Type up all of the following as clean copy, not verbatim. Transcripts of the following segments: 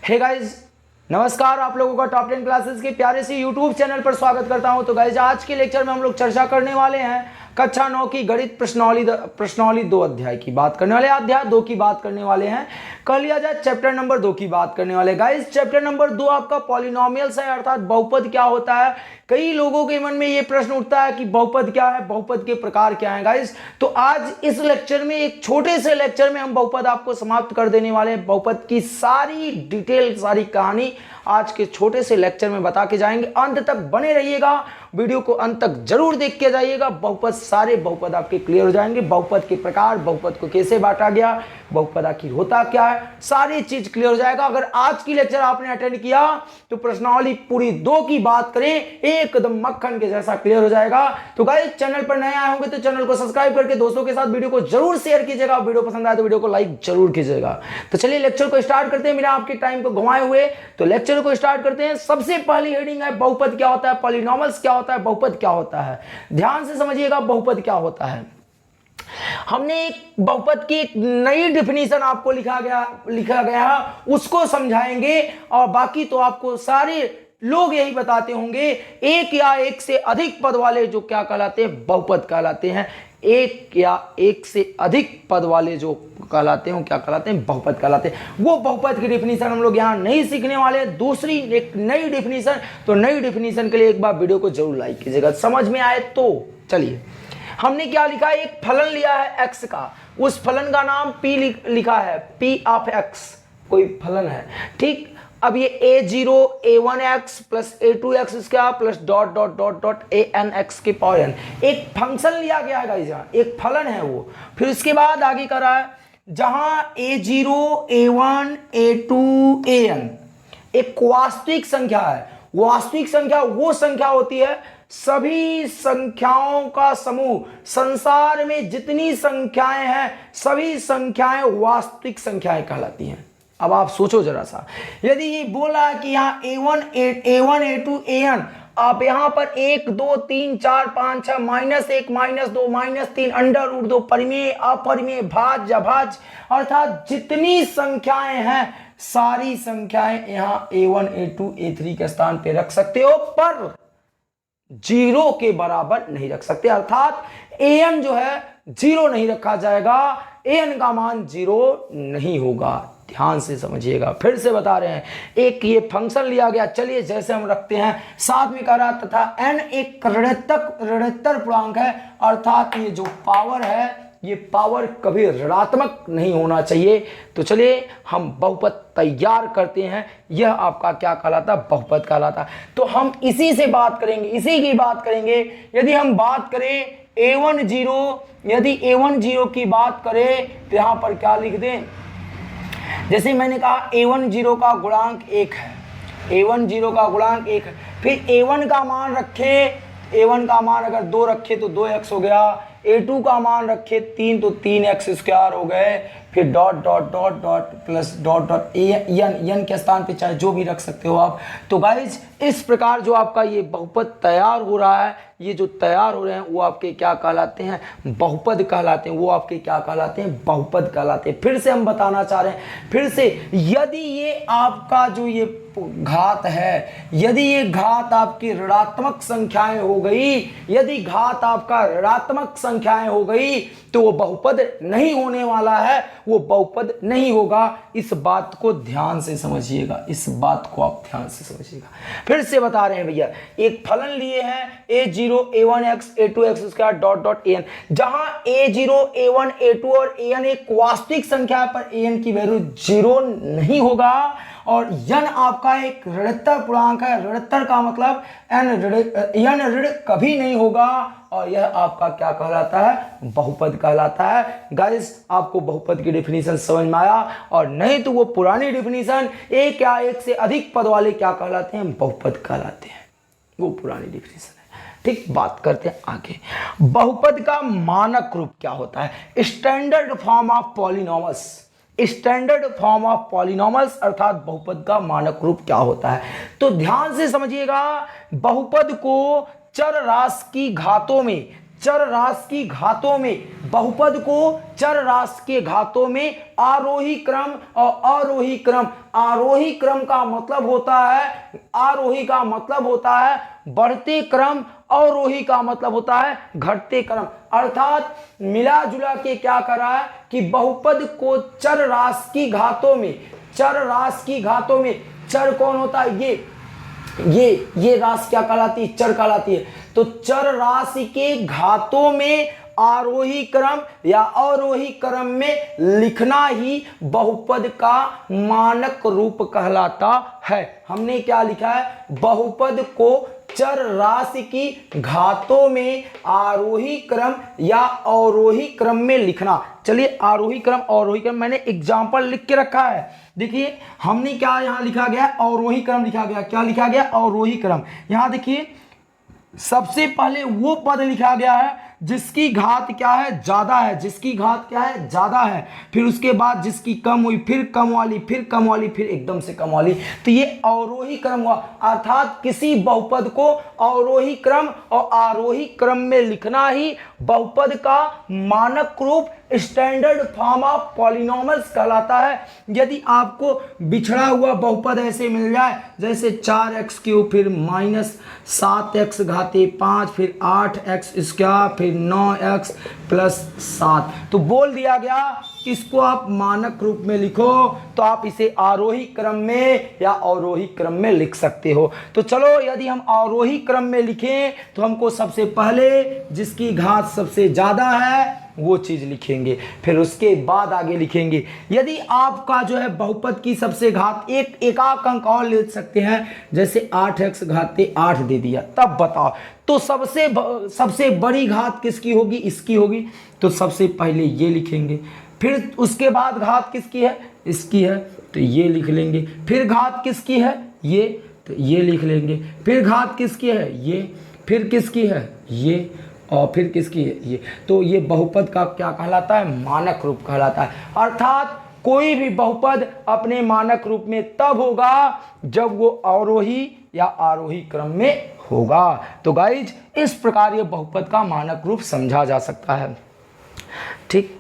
Hey guys, नमस्कार। आप लोगों का टॉप 10 क्लासेस के प्यारे से यूट्यूब चैनल पर स्वागत करता हूं। तो गाइज, आज के लेक्चर में हम लोग चर्चा करने वाले हैं कक्षा 9 की गणित प्रश्नावली 2 अध्याय की बात करने वाले, अध्याय 2 की बात करने वाले हैं। कह लिया जाए चैप्टर नंबर 2 की बात करने वाले। गाइज, चैप्टर नंबर 2 आपका पॉलिनोमियल्स है, अर्थात बहुपद क्या होता है। कई लोगों के मन में ये प्रश्न उठता है कि बहुपद क्या है, बहुपद के प्रकार क्या हैं। गाइज, तो आज इस लेक्चर में, एक छोटे से लेक्चर में हम बहुपद आपको समाप्त कर देने वाले हैं। बहुपद की सारी डिटेल, सारी कहानी आज के छोटे से लेक्चर में बता के जाएंगे। अंत तक बने रहिएगा, वीडियो को अंत तक जरूर देख के जाइएगा। बहुपद, सारे बहुपद आपके क्लियर हो जाएंगे। बहुपद के प्रकार, बहुपद को कैसे बांटा गया, बहुपद आखिर होता क्या है, सारी चीज क्लियर हो जाएगा। अगर आज की लेक्चर आपने अटेंड किया तो प्रश्नावली पूरी 2 की बात करें, एकदम मक्खन के जैसा क्लियर हो जाएगा। तो गाइस, चैनल पर नए आए होंगे तो चैनल को सब्सक्राइब करके दोस्तों के साथ वीडियो को जरूर शेयर कीजिएगा। वीडियो पसंद आए तो वीडियो को लाइक जरूर कीजिएगा। तो चलिए लेक्चर को स्टार्ट करते हैं, मेरा आपके टाइम को घुमाए हुए। तो लेक्चर को स्टार्ट करते हैं। सबसे पहली हेडिंग है बहुपद क्या होता है, पॉलिनोमियल्स क्या होता है, बहुपद क्या होता है। ध्यान से समझिएगा बहुपद क्या होता है। हमने एक बहुपद की एक नई डिफिनीशन आपको लिखा गया उसको समझाएंगे, और बाकी तो आपको सारे लोग यही बताते होंगे, एक या एक से अधिक पद वाले जो क्या कहलाते हैं, बहुपद कहलाते हैं। एक या एक से अधिक पद वाले जो कहलाते हैं क्या कहलाते हैं, बहुपद कहलाते हैं। वो बहुपद की डिफिनीशन हम लोग यहाँ नहीं सीखने वाले हैं, दूसरी एक नई डिफिनीशन। तो नई डिफिनीशन के लिए एक बार वीडियो को जरूर लाइक कीजिएगा, समझ में आए तो। चलिए, हमने क्या लिखा है, एक फलन लिया है x का, उस फलन का नाम p लिखा है, p ऑफ x कोई फलन है, ठीक। अब ये a0 a1x plus a2x square plus dot dot dot dot an(x) के पावर n एक फंक्शन लिया गया है गाइस, यहाँ एक फलन है वो। फिर उसके बाद आगे कर रहा है, जहां a0 a1 a2 an एक वास्तविक संख्या है। वास्तविक संख्या वो संख्या होती है, सभी संख्याओं का समूह, संसार में जितनी संख्याएं हैं सभी संख्याएं वास्तविक संख्याएं कहलाती हैं। अब आप सोचो जरा सा, यदि ये बोला कि यहाँ a1 a2 an, आप यहां पर 1 2 3 4 5 6 -1 -2 -3 अंडर रूट 2 परिमेय अपरिमेय भाज्य अभाज्य, अर्थात जितनी संख्याएं हैं सारी संख्याएं यहां a1 a2 a3 के स्थान पे रख सकते हो, पर 0 के बराबर नहीं रख सकते। अर्थात an जो है 0 नहीं रखा जाएगा, an का मान 0 नहीं होगा। ध्यान से समझिएगा, फिर से बता रहे हैं, एक ये फंक्शन लिया गया। चलिए जैसे हम रखते हैं, साथ में कह रहा तथा n एक ऋणात्मक पूर्णांक है, अर्थात ये जो पावर है ये पावर कभी ऋणात्मक नहीं होना चाहिए। तो चलिए हम बहुपद तैयार करते हैं। यह आपका क्या कहलाता है, बहुपद कहलाता। तो हम इसी से बात करेंगे, इसी की बात करेंगे। यदि हम बात करें a10, यदि a10 की बात करें तो यहां पर क्या लिख दें, जैसे मैंने कहा a10 का गुणांक 1 है, a10 का गुणांक 1 है। फिर a1 का मान रखे, a1 का मान अगर 2 रखे तो 2x हो गया, a2 का मान रखे 3 तो 3x स्क्वायर हो गए। फिर dot dot dot dot plus dot dot n के स्थान पे चाहे जो भी रख सकते हो आप। तो गाइज, इस प्रकार जो आपका ये बहुपद तैयार हो रहा है, ये जो तैयार हो रहे हैं वो आपके क्या कहलाते हैं, बहुपद कहलाते हैं। वो आपके क्या कहलाते हैं, बहुपद कहलाते हैं। फिर से हम बताना चाह रहे हैं, फिर से, यदि ये आपका जो ये घात है, यदि ये घात आपकी ऋणात्मक संख्याएं हो गई, यदि घात आपका ऋणात्मक संख्याएं हो गई तो वो बहुपद नहीं होने वाला है, वो बहुपद नहीं होगा। इस बात को ध्यान से समझिएगा, इस बात को आप ध्यान से समझिएगा। फिर से बता रहे हैं भैया, एक फलन लिए हैं a0 a1x a2x square dot dot an, जहां a0 a1 a2 और an एक वास्तविक संख्या है, पर an की वैल्यू 0 नहीं होगा। और n आपका एक ऋणात्मक पूर्णांक है, ऋणात्मक का मतलब n ऋण कभी नहीं होगा, और यह आपका क्या कहलाता है, बहुपद कहलाता है। गाइस, आपको बहुपद की डिफिनीशन समझ में आया, और नहीं तो वो पुरानी डिफिनीशन एक या एक से अधिक पद वाले क्या कहलाते हैं, बहुपद कहलाते हैं, वो पुरानी डिफिनीशन है। ठीक, बात करते हैं आगे। बहुपद का मानक रूप क्या होता है, standard form of polynomials. Standard form of polynomials अर्थात बहुपद का मानक रूप क्या होता है। तो ध्यान से समझिएगा, बहुपद को चर राशि की घातों में चर राशि की घातों में, बहुपद को चर राशि के घातों में आरोही क्रम और अवरोही क्रम, आरोही क्रम का मतलब होता है, आरोही का मतलब होता है बढ़ते क्रम, अवरोही का मतलब होता है घटते क्रम। अर्थात मिला जुला के क्या कर रहा है कि बहुपद को चर राशि की घातों में, चर राशि की घातों में, चर कौन होता है, ये राशि क्या कहलाती है, चर कहलाती है। तो चर राशि के घातों में आरोही क्रम या अवरोही क्रम में लिखना ही बहुपद का मानक रूप कहलाता है। हमने क्या लिखा है, बहुपद को चर राशि की घातों में आरोही क्रम या अवरोही क्रम में लिखना। चलिए आरोही क्रम अवरोही क्रम मैंने एग्जाम्पल लिख के रखा है। देखिए हमने क्या यहां लिखा गया, अवरोही क्रम लिखा गया। क्या लिखा गया, अवरोही क्रम। यहां देखिए सबसे पहले वो पद लिखा गया है जिसकी घात क्या है, ज्यादा है, जिसकी घात क्या है, ज्यादा है। फिर उसके बाद जिसकी कम हुई, फिर कम वाली, फिर कम वाली, फिर एकदम से कम वाली। तो ये अवरोही क्रम हुआ। अर्थात किसी बहुपद को अवरोही क्रम और आरोही क्रम में लिखना ही बहुपद का मानक रूप, स्टैंडर्ड फॉर्म ऑफ पॉलिनोमियल्स कहलाता है। यदि आपको बिछड़ा हुआ बहुपद ऐसे मिल जाए जैसे 4x³ फिर -7x घाते 5 फिर 8x², फिर 9x + 7, तो बोल दिया गया इसको आप मानक रूप में लिखो, तो आप इसे आरोही क्रम में या अवरोही क्रम में लिख सकते हो। तो चलो यदि हम आरोही क्रम में लिखें तो हमको सबसे पहले जिसकी घात सबसे ज़्यादा है वो चीज़ लिखेंगे, फिर उसके बाद आगे लिखेंगे। यदि आपका जो है बहुपद की सबसे घात एकाक अंक और ले सकते हैं, जैसे 8x घाते 8 दे दिया, तब बताओ तो सबसे बड़ी घात किसकी होगी, इसकी होगी। तो सबसे पहले ये लिखेंगे, फिर उसके बाद घात किसकी है, इसकी है, तो ये लिख लेंगे। फिर घात किसकी है, ये, तो ये लिख लेंगे। फिर घात किसकी है, ये, फिर किसकी है, ये, और फिर किसकी है, ये। तो ये बहुपद का क्या कहलाता है, मानक रूप कहलाता है। अर्थात कोई भी बहुपद अपने मानक रूप में तब होगा जब वो अवरोही या आरोही क्रम में होगा। तो गाइज इस प्रकार ये बहुपद का मानक रूप समझा जा सकता है। ठीक,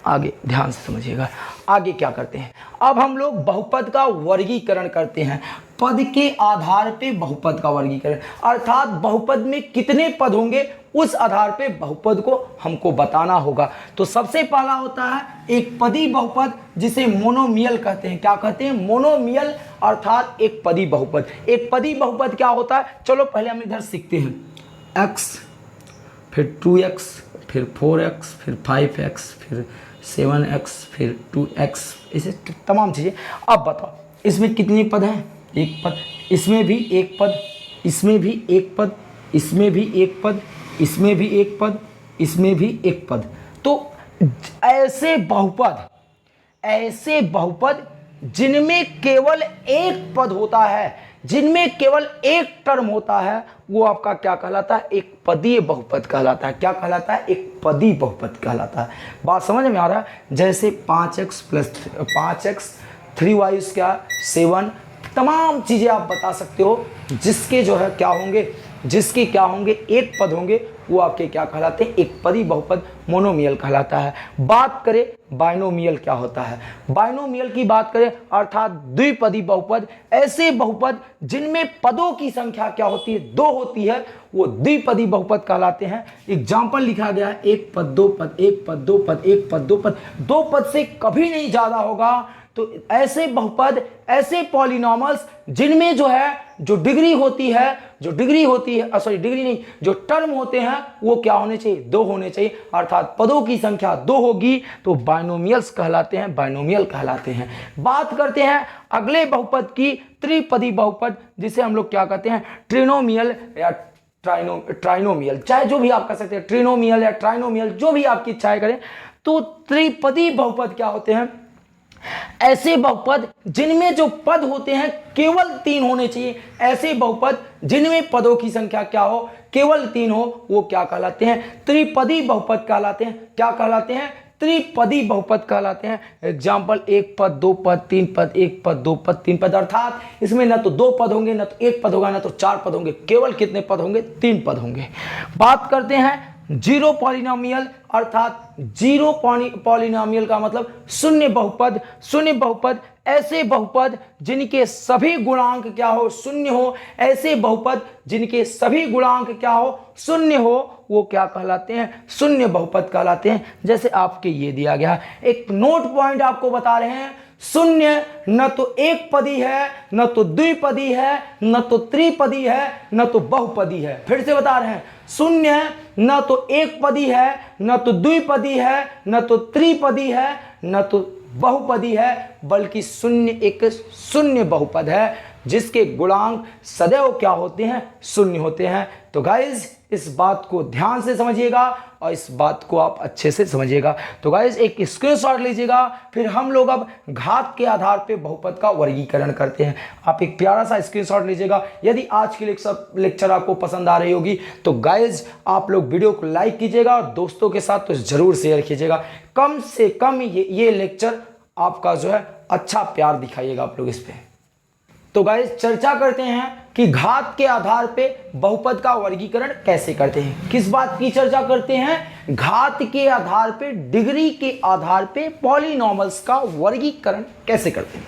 आगे ध्यान से समझिएगा। आगे क्या करते हैं, अब हम लोग बहुपद का वर्गीकरण करते हैं। पद के आधार पे बहुपद का वर्गीकरण, अर्थात बहुपद में कितने पद होंगे उस आधार पे बहुपद को हमको बताना होगा। तो सबसे पहला होता है एक पदी बहुपद, जिसे मोनोमियल कहते हैं। क्या कहते हैं, मोनोमियल, अर्थात एक पदी बहुपद। एक पदी बहुपद क्या होता है, चलो पहले हम इधर सीखते हैं। x फिर 2x फिर 4x फिर 5x फिर 7x फिर 2x, ऐसे तमाम चीज़ें। अब बताओ इसमें कितने पद हैं, एक पद, इसमें भी एक पद, इसमें भी एक पद, इसमें भी एक पद, इसमें भी एक पद, इसमें भी एक पद। तो ऐसे बहुपद जिनमें केवल एक पद होता है, जिनमें केवल एक टर्म होता है, वो आपका क्या कहलाता है, एक पदीय बहुपद कहलाता है। क्या कहलाता है, एक पदी बहुपद कहलाता है। बात समझ में आ रहा है। जैसे 5x + 5x 3y² 7, तमाम चीज़ें आप बता सकते हो जिसके जो है क्या होंगे, जिसके क्या होंगे, एक पद होंगे, वो आपके क्या कहलाते हैं, एक पदी बहुपद मोनोमियल कहलाता है। बात करें बाइनोमियल क्या होता है, बाइनोमियल की बात करें अर्थात द्विपदी बहुपद, ऐसे बहुपद जिनमें पदों की संख्या क्या होती है, 2 होती है, वो द्विपदी बहुपद कहलाते हैं। एग्जाम्पल लिखा गया है, एक पद, दो पद, एक पद, दो पद, एक पद, दो पद, 2 पद से कभी नहीं ज़्यादा होगा। तो ऐसे बहुपद, ऐसे पॉलिनोमियल्स जिनमें जो है जो डिग्री होती है, डिग्री नहीं, जो टर्म होते हैं वो क्या होने चाहिए, 2 होने चाहिए। अर्थात पदों की संख्या 2 होगी तो बाइनोमियल्स कहलाते हैं, बाइनोमियल कहलाते हैं। बात करते हैं अगले बहुपद की, त्रिपदी बहुपद, जिसे हम लोग क्या कहते हैं, ट्रिनोमियल या ट्राइनोमियल, चाहे जो भी आप कह सकते हैं, ट्रिनोमियल या ट्राइनोमियल, जो भी आपकी इच्छा करें। तो त्रिपदी बहुपद क्या होते हैं, ऐसे बहुपद जिनमें जो पद होते हैं केवल 3 होने चाहिए। ऐसे बहुपद जिनमें पदों की संख्या क्या हो, केवल 3 हो, वो क्या कहलाते हैं, त्रिपदी बहुपद कहलाते हैं। क्या कहलाते हैं, त्रिपदी बहुपद कहलाते हैं। एग्जाम्पल, एक पद, दो पद, तीन पद, एक पद, दो पद, तीन पद, अर्थात इसमें न तो दो पद होंगे, न तो एक पद होगा, न तो चार पद होंगे, केवल कितने पद होंगे? तीन पद होंगे। बात करते हैं जीरो पॉलिनोमियल, अर्थात जीरो पॉलिनोमियल का मतलब शून्य बहुपद। शून्य बहुपद ऐसे बहुपद जिनके सभी गुणांक क्या हो? शून्य हो। ऐसे बहुपद जिनके सभी गुणांक क्या हो? शून्य हो, वो क्या कहलाते हैं? शून्य बहुपद कहलाते हैं। जैसे आपके ये दिया गया एक नोट पॉइंट आपको बता रहे हैं, शून्य न तो एक पदी है, न तो द्विपदी है, न तो त्रिपदी है, न तो बहुपदी है। फिर से बता रहे हैं, शून्य न तो एक पदी है, न तो द्विपदी है, न तो त्रिपदी है, न तो बहुपदी है, बल्कि शून्य एक शून्य बहुपद है जिसके गुणांक सदैव क्या होते हैं? शून्य होते हैं। तो गाइज इस बात को ध्यान से समझिएगा और इस बात को आप अच्छे से समझिएगा। तो गाइज एक स्क्रीनशॉट लीजिएगा, फिर हम लोग अब घात के आधार पे बहुपद का वर्गीकरण करते हैं। आप एक प्यारा सा स्क्रीनशॉट लीजिएगा। यदि आज की लेक्चर आपको पसंद आ रही होगी तो गाइज आप लोग वीडियो को लाइक कीजिएगा और दोस्तों के साथ तो जरूर शेयर कीजिएगा। कम से कम ये लेक्चर आपका जो है अच्छा प्यार दिखाइएगा आप लोग इस पे। तो गाइस चर्चा करते हैं कि घात के आधार पे बहुपद का वर्गीकरण कैसे करते हैं। किस बात की चर्चा करते हैं? घात के आधार पे, डिग्री के आधार पे पॉलिनॉमियल्स का वर्गीकरण कैसे करते हैं।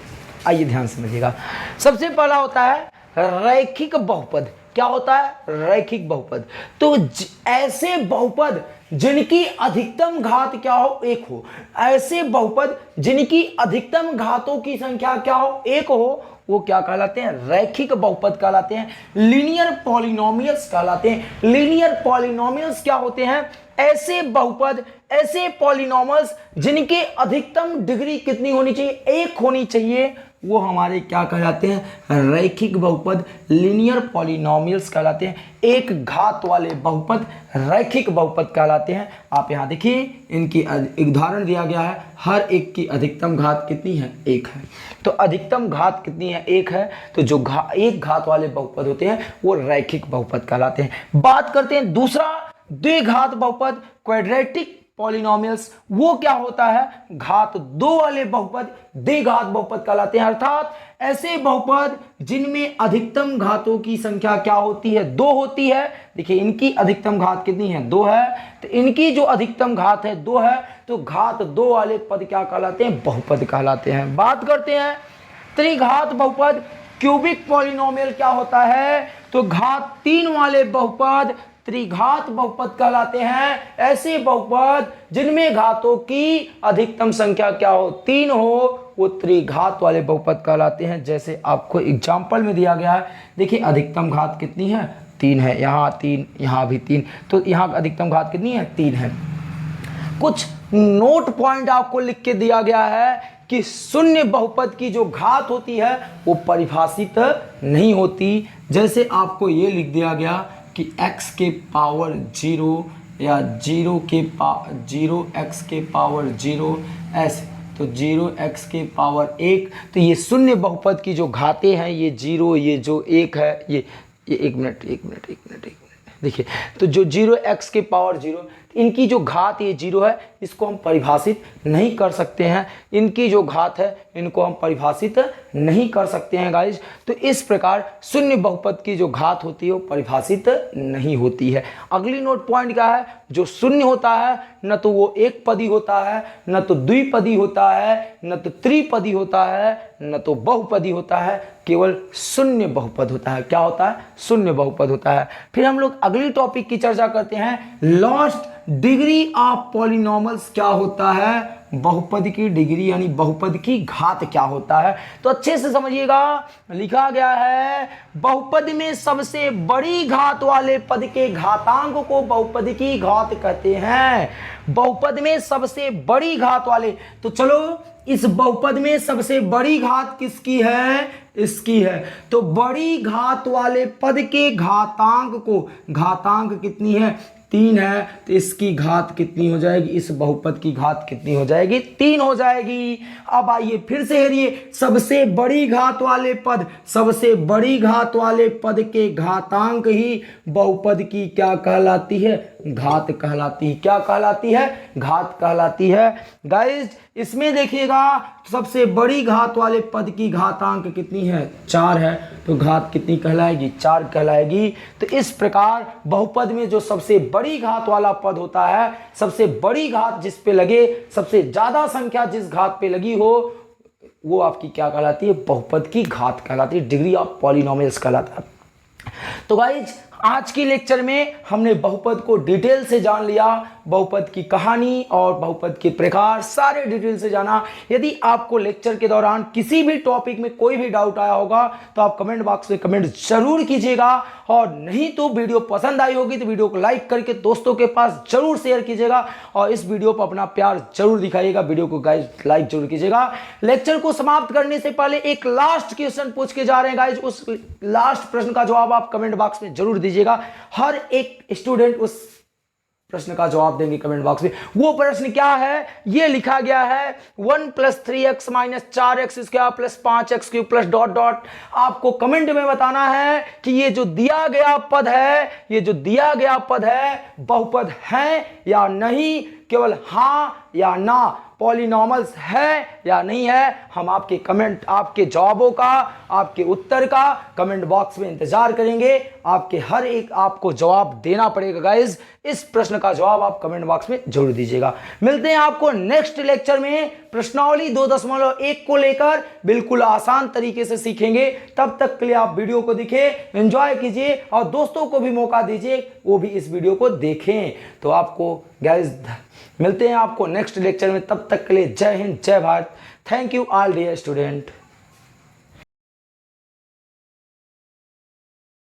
आइए ध्यान समझिएगा। सबसे पहला होता है रैखिक बहुपद। क्या होता है? रैखिक बहुपद। तो ऐसे बहुपद जिनकी अधिकतम घात क्या हो? एक हो। ऐसे बहुपद जिनकी अधिकतम घातों की संख्या क्या हो? एक हो, वो क्या कहलाते हैं? रैखिक बहुपद कहलाते हैं। लीनियर पॉलिनोमियल्स कहलाते हैं। लीनियर पॉलिनोमियल्स क्या होते हैं? ऐसे बहुपद, ऐसे पॉलिनोमियल्स जिनके अधिकतम डिग्री कितनी होनी चाहिए? एक होनी चाहिए, वो हमारे क्या कहलाते हैं? रैखिक बहुपद, लीनियर पॉलिनोमियल्स कहलाते हैं। एक घात वाले बहुपद रैखिक बहुपद कहलाते हैं। आप यहाँ देखिए, इनकी उदाहरण दिया गया है। हर एक की अधिकतम घात कितनी है? एक है। तो अधिकतम घात कितनी है? एक है। तो जो एक घात वाले बहुपद होते हैं वो रैखिक बहुपद कहलाते हैं। बात करते हैं दूसरा द्विघात बहुपद, क्वाड्रेटिक पॉलिनोमियल्स। वो क्या होता है? घात दो वाले बहुपद द्विघात बहुपद कहलाते हैं। अर्थात ऐसे बहुपद जिनमें अधिकतम घातों की संख्या क्या होती है? दो होती है। देखिए इनकी अधिकतम घात कितनी है? दो है। तो इनकी जो अधिकतम घात है दो है, तो घात दो वाले पद क्या कहलाते हैं? बहुपद कहलाते हैं। बात करते हैं त्रिघात बहुपद, क्यूबिक पॉलिनोमियल क्या होता है? तो घात तीन वाले बहुपद त्रिघात बहुपद कहलाते हैं। ऐसे बहुपद जिनमें घातों की अधिकतम संख्या क्या हो? तीन हो, वो त्रिघात वाले बहुपद कहलाते हैं। जैसे आपको एग्जाम्पल में दिया गया है, देखिए अधिकतम घात कितनी है? तीन है। यहाँ तीन, यहाँ भी तीन, तो यहाँ अधिकतम घात कितनी है? तीन है। कुछ नोट पॉइंट आपको लिख के दिया गया है कि शून्य बहुपद की जो घात होती है वो परिभाषित नहीं होती। जैसे आपको ये लिख दिया गया कि x के पावर 0 या 0 x के पावर 0 ऐसे, तो 0x के पावर 1। तो ये शून्य बहुपद की जो घातें हैं, ये 0, ये जो 1 है, ये एक मिनट देखिए, तो जो 0x के पावर 0, इनकी जो घात ये 0 है, इसको हम परिभाषित नहीं कर सकते हैं। इनकी जो घात है इनको हम परिभाषित नहीं कर सकते हैं गाइज। तो इस प्रकार शून्य बहुपद की जो घात होती है वो परिभाषित नहीं होती है। अगली नोट पॉइंट क्या है? जो शून्य होता है न तो वो एक पदी होता है, न तो द्विपदी होता है, न तो त्रिपदी होता है, न तो बहुपदी होता है, केवल शून्य बहुपद होता है। क्या होता है? शून्य बहुपद होता है। फिर हम लोग अगली टॉपिक की चर्चा करते हैं। लास्ट डिग्री ऑफ पॉलिनोमियल्स क्या होता है? बहुपद की डिग्री यानी बहुपद की घात क्या होता है? तो अच्छे से समझिएगा, लिखा गया है बहुपद में सबसे बड़ी घात वाले पद के घातांक को बहुपद की घात कहते हैं। बहुपद में सबसे बड़ी घात वाले, तो चलो इस बहुपद में सबसे बड़ी घात किसकी है? इसकी है। तो बड़ी घात वाले पद के घातांक को, घातांक कितनी है? 3 है। तो इसकी घात कितनी हो जाएगी? इस बहुपद की घात कितनी हो जाएगी? 3 हो जाएगी। अब आइए फिर से हेरिए, सबसे बड़ी घात वाले पद, सबसे बड़ी घात वाले पद के घातांक ही बहुपद की क्या कहलाती है? घात कहलाती है। क्या कहलाती है? घात कहलाती है। गाइज इसमें देखिएगा सबसे बड़ी घात वाले पद की घातांक कितनी है? 4 है, तो घात कितनी कहलाएगी? 4 कहलाएगी। तो इस प्रकार बहुपद में जो सबसे बड़ी घात वाला पद होता है, सबसे बड़ी घात जिस पे लगे, सबसे ज्यादा संख्या जिस घात पे लगी हो, वो आपकी क्या कहलाती है? बहुपद की घात कहलाती है, डिग्री ऑफ पॉलिनोमियल्स कहलाता है। तो गाइज आज की लेक्चर में हमने बहुपद को डिटेल से जान लिया, बहुपद की कहानी और बहुपद के प्रकार सारे डिटेल से जाना। यदि आपको लेक्चर के दौरान किसी भी टॉपिक में कोई भी डाउट आया होगा तो आप कमेंट बॉक्स में कमेंट जरूर कीजिएगा, और नहीं तो वीडियो पसंद आई होगी तो वीडियो को लाइक करके दोस्तों के पास जरूर शेयर कीजिएगा, और इस वीडियो पर अपना प्यार जरूर दिखाइएगा। वीडियो को गाइज लाइक जरूर कीजिएगा। लेक्चर को समाप्त करने से पहले एक लास्ट क्वेश्चन पूछ के जा रहे हैं गाइज, उस लास्ट प्रश्न का जवाब आप कमेंट बॉक्स में जरूर दीजिएगा। हर एक स्टूडेंट उस प्रश्न का जवाब देंगे कमेंट बॉक्स में। वो प्रश्न क्या है? ये लिखा गया है 1 + 3x - 4x² + 5x³ + dot dot. आपको कमेंट में बताना है कि ये जो दिया गया पद है, ये जो दिया गया पद है बहुपद है या नहीं, केवल हाँ या ना, पॉलिनॉमियल्स है या नहीं है। हम आपके कमेंट, आपके जवाबों का, आपके उत्तर का कमेंट बॉक्स में इंतजार करेंगे। आपके हर एक आपको जवाब देना पड़ेगा गाइज। इस प्रश्न का जवाब आप कमेंट बॉक्स में जरूर दीजिएगा। मिलते हैं आपको नेक्स्ट लेक्चर में। प्रश्नावली 2.1 को लेकर बिल्कुल आसान तरीके से सीखेंगे। तब तक के लिए आप वीडियो को दिखे, एंजॉय कीजिए और दोस्तों को भी मौका दीजिए वो भी इस वीडियो को देखें। तो आपको गाइज मिलते हैं आपको नेक्स्ट लेक्चर में। तब तक के लिए जय हिंद, जय Bharat. Thank you all dear student.